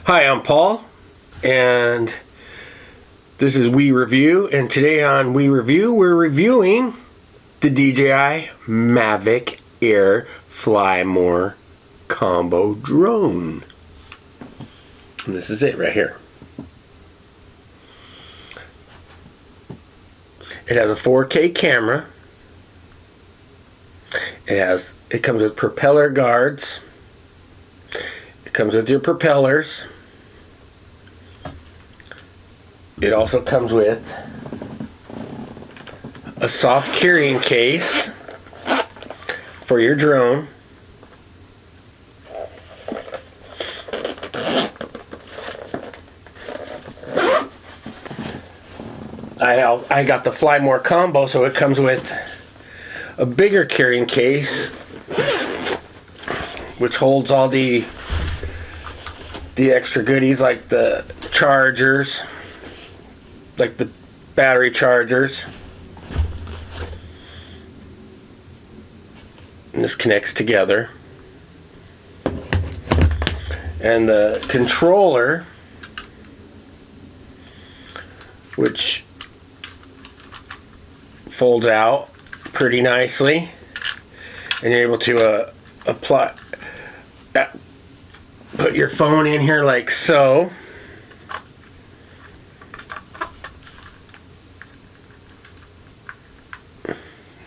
Hi, I'm Paul, and this is We Review, and today on We Review, we're reviewing the DJI Mavic Air Fly More Combo Drone. And this is it right here. It has a 4K camera. It comes with propeller guards. It comes with your propellers. It also comes with a soft carrying case for your drone. I got the Fly More combo, so it comes with a bigger carrying case which holds all the extra goodies like the chargers, like the battery chargers. And this connects together. And the controller, which folds out pretty nicely, and you're able to put your phone in here like so.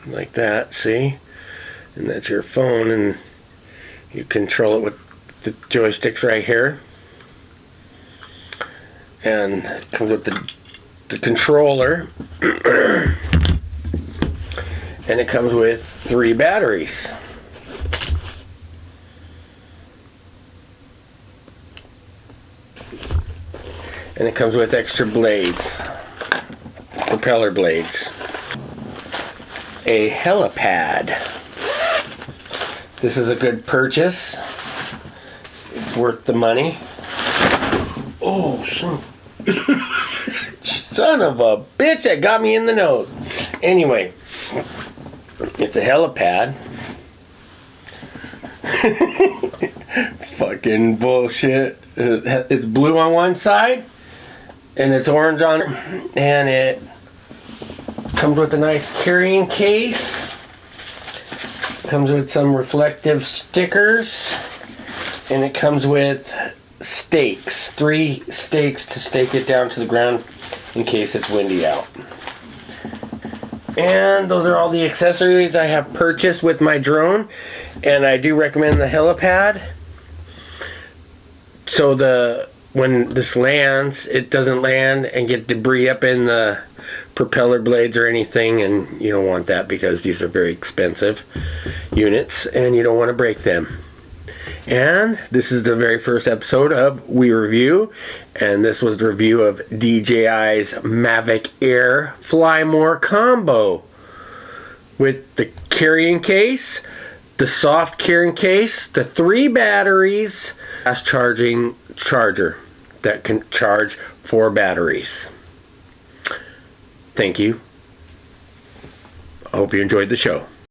Like that, see? And that's your phone, and you control it with the joysticks right here. And it comes with the controller. And it comes with 3 batteries. And it comes with extra blades, propeller blades. A helipad. This is a good purchase. It's worth the money. Oh, son of a bitch, that got me in the nose. Anyway, it's a helipad. Fucking bullshit. It's blue on one side and it's orange on it, and it comes with a nice carrying case. Comes with some reflective stickers, and it comes with stakes, 3 stakes to stake it down to the ground in case it's windy out. And those are all the accessories I have purchased with my drone, and I do recommend the helipad. So when this lands, it doesn't land and get debris up in the propeller blades or anything, and you don't want that because these are very expensive units and you don't want to break them. And this is the very first episode of We Review, and this was the review of DJI's Mavic Air Fly More combo with the carrying case, the soft carrying case, the 3 batteries, fast charging charger that can charge 4 batteries. Thank you. I hope you enjoyed the show.